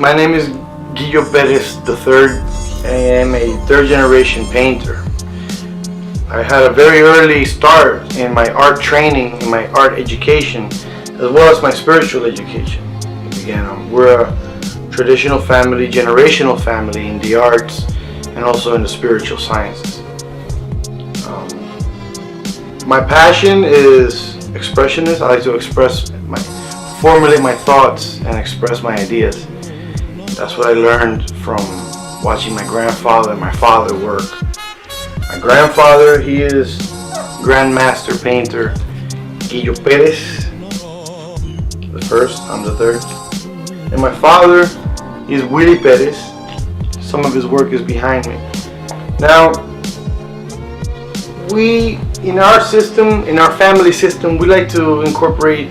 My name is Guillermo Perez III. I am a third generation painter. I had a very early start in my art training, in my art education, as well as my spiritual education. We're a traditional family, generational family in the arts and also in the spiritual sciences. My passion is expressionist. I like to formulate my thoughts and express my ideas. That's what I learned from watching my grandfather and my father work. My grandfather, he is Grandmaster Painter Guillermo Perez, the first, I'm the third. And my father is Willie Perez. Some of his work is behind me. Now, in our family system, we like to incorporate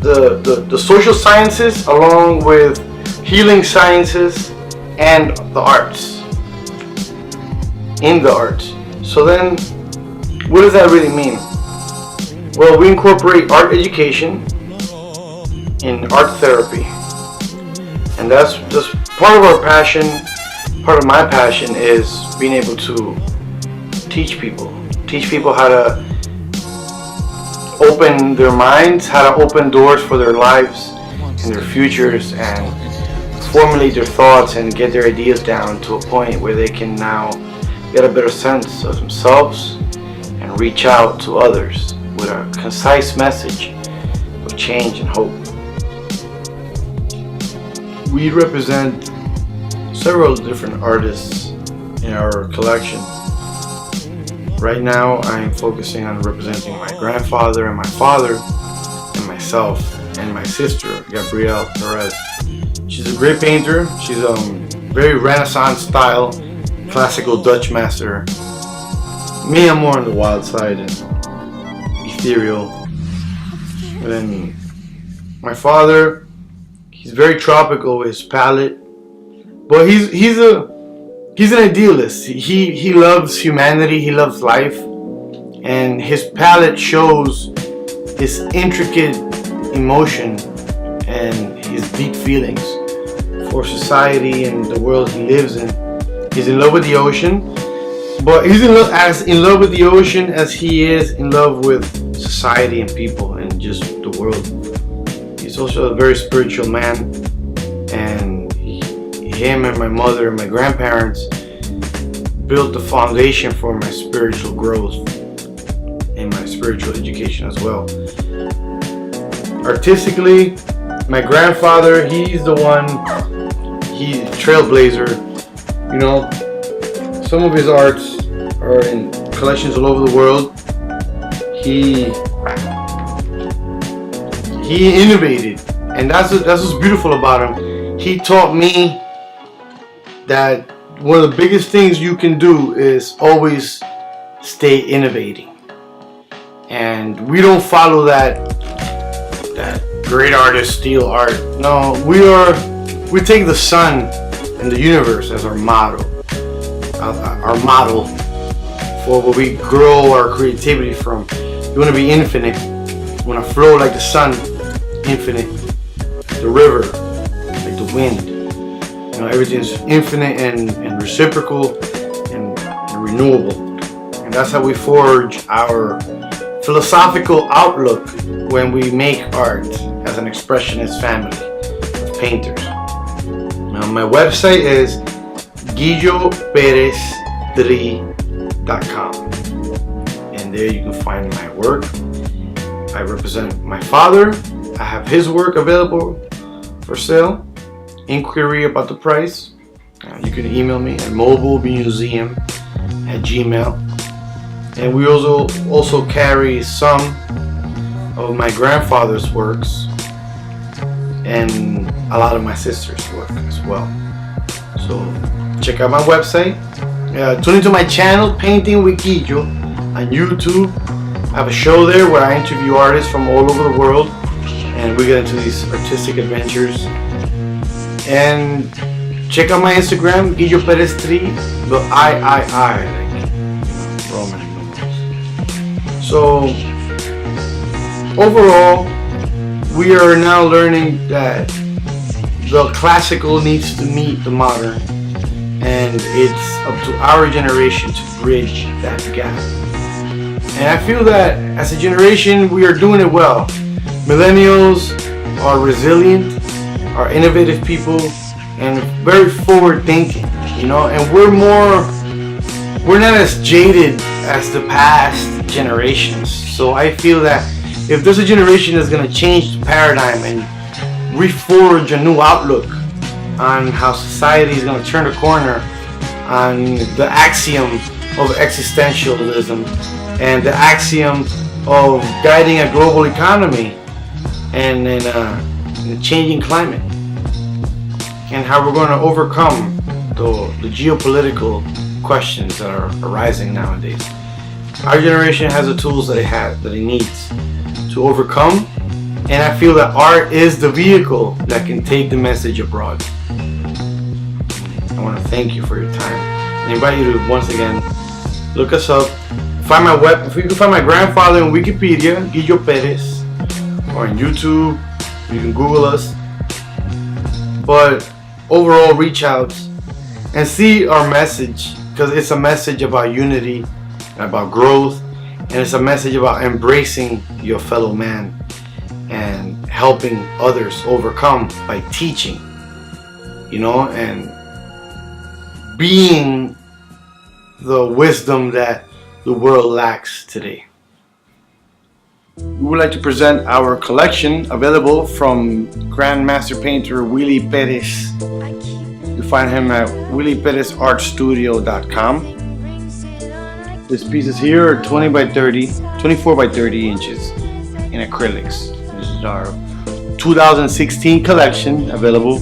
the social sciences along with healing sciences and the arts. In the arts. So then, what does that really mean? Well, we incorporate art education in art therapy. And that's just part of our passion. Part of my passion is being able to teach people how to open their minds, how to open doors for their lives and their futures, and formulate their thoughts and get their ideas down to a point where they can now get a better sense of themselves and reach out to others with a concise message of change and hope. We represent several different artists in our collection. Right now I'm focusing on representing my grandfather and my father and myself and my sister, Guillermo Perez. She's a great painter. She's very Renaissance style, classical Dutch master. Me, I'm more on the wild side and ethereal. And then my father, he's very tropical with his palette, but he's an idealist. He loves humanity. He loves life, and his palette shows his intricate emotion and his deep feelings for society and the world he lives in. He's in love with the ocean, but he's as in love with the ocean as he is in love with society and people and just the world. He's also a very spiritual man, and him and my mother and my grandparents built the foundation for my spiritual growth and my spiritual education as well. Artistically, my grandfather, he's the one, he's a trailblazer. You know, some of his arts are in collections all over the world. He innovated, and that's what's beautiful about him. He taught me that one of the biggest things you can do is always stay innovating. And we don't follow that great artists steal art. No, we take the sun and the universe as our model for where we grow our creativity from. You want to be infinite. You want to flow like the sun, infinite. The river, like the wind. You know, everything's infinite and reciprocal and renewable. And that's how we forge our philosophical outlook when we make art as an expressionist family of painters. Now, my website is guilloperez3.com, and there you can find my work. I represent my father. I have his work available for sale. Inquiry about the price, you can email me at mobilemuseum@gmail. And we also carry some of my grandfather's works and a lot of my sister's work as well. So check out my website. Tune into my channel, Painting with Guillo, on YouTube. I have a show there where I interview artists from all over the world, and we get into these artistic adventures. And check out my Instagram, Guillermo Perez 3, the III, like Roman numerals. So overall, we are now learning that the classical needs to meet the modern, and it's up to our generation to bridge that gap. And I feel that as a generation, we are doing it well. Millennials are resilient, are innovative people, and very forward thinking, and we're not as jaded as the past generations. So I feel that if there's a generation that's going to change the paradigm and reforge a new outlook on how society is going to turn the corner on the axiom of existentialism and the axiom of guiding a global economy and in a changing climate, and how we're going to overcome the geopolitical questions that are arising nowadays. Our generation has the tools that it needs to overcome, and I feel that art is the vehicle that can take the message abroad. I want to thank you for your time and invite you to once again look us up. If you can find my grandfather on Wikipedia, Guillermo Perez, or on YouTube, you can Google us. But overall, reach out and see our message, because it's a message about unity, about growth, and it's a message about embracing your fellow man and helping others overcome by teaching, and being the wisdom that the world lacks today. We would like to present our collection available from Grandmaster Painter Willie Perez. You find him at willieperezartstudio.com. These pieces here are 24 by 30 inches in acrylics. This is our 2016 collection available.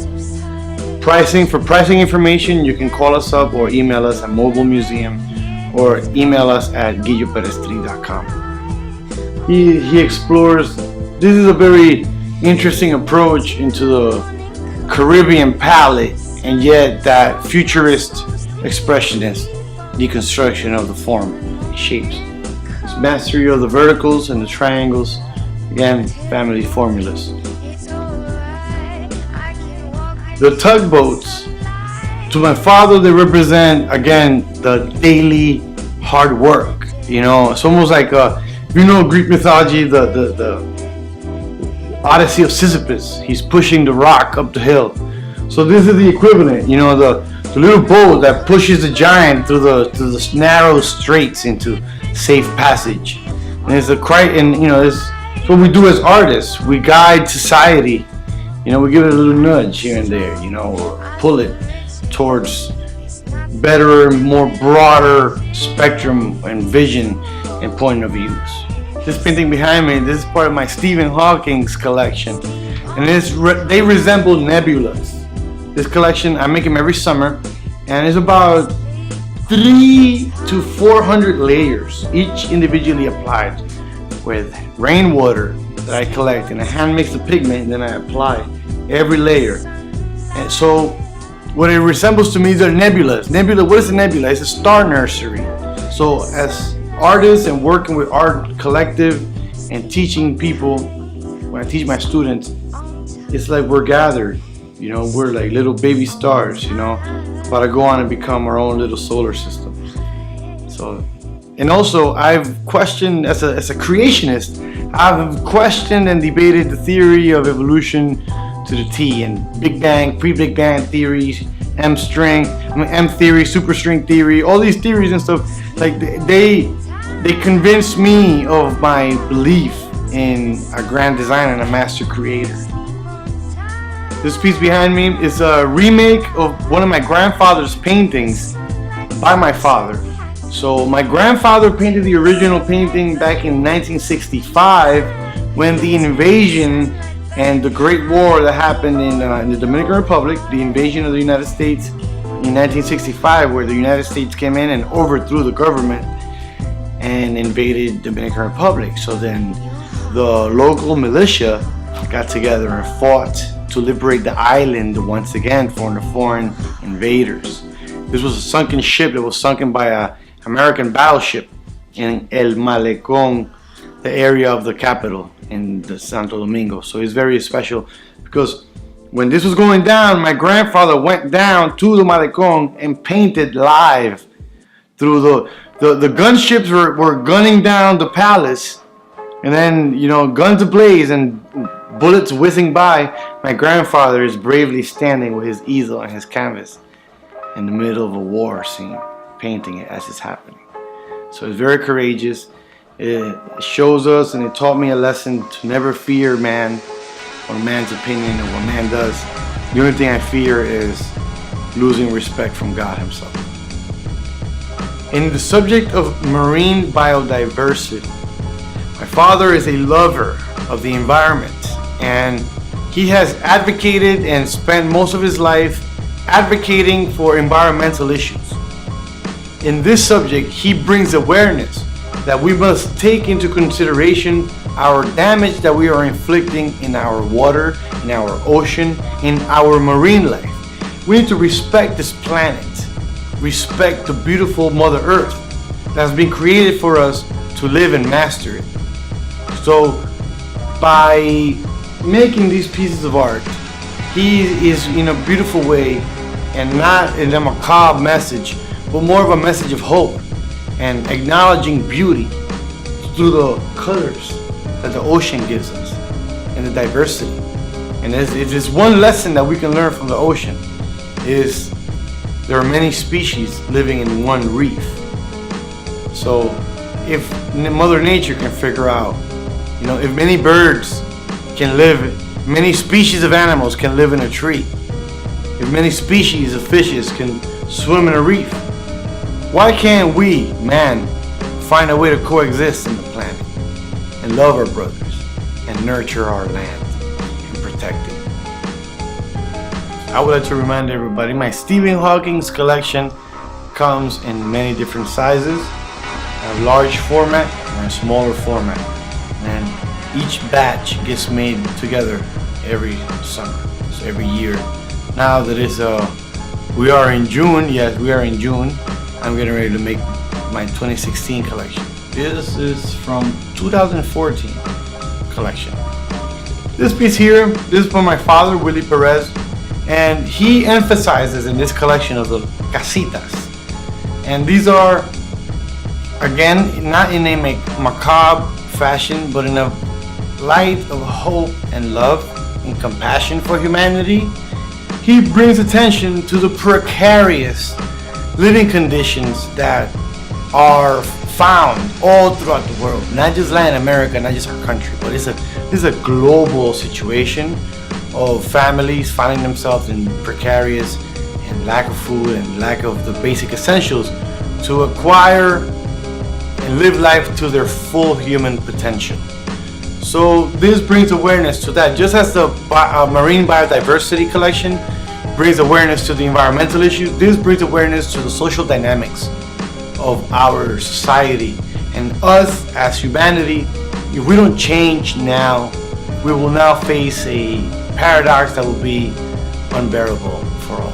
For pricing information, you can call us up or email us at Mobile Museum or email us at guilloperez3.com. He explores. This is a very interesting approach into the Caribbean palette, and yet that futurist expressionist deconstruction of the form shapes. It's mastery of the verticals and the triangles. Again, family formulas. The tugboats, to my father, they represent, again, the daily hard work. It's almost like Greek mythology, the Odyssey of Sisyphus. He's pushing the rock up the hill. So this is the equivalent, the little boat that pushes the giant through the narrow straits into safe passage. And it's it's what we do as artists. We guide society. We give it a little nudge here and there, or pull it towards better, more broader spectrum and vision and point of views. This painting behind me, this is part of my Stephen Hawking's collection, and they resemble nebulas. This collection, I make them every summer, and it's about 300 to 400 layers, each individually applied with rainwater that I collect, and I hand mix the pigment, and then I apply every layer. And so what it resembles to me is nebulas. What is a nebula? It's a star nursery. So as artists and working with art collective and teaching people, when I teach my students, it's like we're gathered. We're like little baby stars, about to go on and become our own little solar system. So, and also I've questioned, as a creationist, I've questioned and debated the theory of evolution to the T, and Big Bang, pre-Big Bang theories, M theory, superstring theory, all these theories and stuff. Like they convinced me of my belief in a grand designer and a master creator. This piece behind me is a remake of one of my grandfather's paintings by my father. So my grandfather painted the original painting back in 1965 when the invasion and the Great War that happened in the Dominican Republic, the invasion of the United States in 1965, where the United States came in and overthrew the government and invaded the Dominican Republic. So then the local militia got together and fought to liberate the island once again from the foreign invaders. This was a sunken ship that was sunken by an American battleship in El Malecón, the area of the capital in the Santo Domingo. So it's very special because When this was going down, my grandfather went down to the Malecon and painted live through the gunships were gunning down the palace, and then, guns ablaze and bullets whizzing by. My grandfather is bravely standing with his easel and his canvas in the middle of a war scene, painting it as it's happening. So it's very courageous. It shows us, and it taught me a lesson to never fear man or man's opinion or what man does. The only thing I fear is losing respect from God himself. In the subject of marine biodiversity, my father is a lover of the environment, and he has advocated and spent most of his life advocating for environmental issues. In this subject, he brings awareness that we must take into consideration our damage that we are inflicting in our water, in our ocean, in our marine life. We need to respect this planet, respect the beautiful Mother Earth that has been created for us to live and master it. So by making these pieces of art, he is in a beautiful way, and not in a macabre message, but more of a message of hope and acknowledging beauty through the colors that the ocean gives us and the diversity. And if there's one lesson that we can learn from the ocean, is there are many species living in one reef. So if Mother Nature can figure out, if many birds can live, many species of animals can live in a tree, if many species of fishes can swim in a reef, why can't we, man, find a way to coexist in the planet and love our brothers and nurture our land and protect it? I would like to remind everybody, my Stephen Hawking's collection comes in many different sizes, a large format and a smaller format, and each batch gets made together every summer, so every year. Now that we are in June, yes, we are in June, I'm getting ready to make my 2016 collection. This is from 2014 collection. This piece here, this is from my father, Willie Perez, and he emphasizes in this collection of the casitas. And these are, again, not in a macabre fashion, but in a light of hope and love and compassion for humanity. He brings attention to the precarious living conditions that are found all throughout the world, not just Latin America, not just our country, but this is a global situation of families finding themselves in precarious and lack of food and lack of the basic essentials to acquire and live life to their full human potential. So this brings awareness to that, just as the marine biodiversity collection brings awareness to the environmental issues, this brings awareness to the social dynamics of our society. And us as humanity, if we don't change now, we will now face a paradox that will be unbearable for all.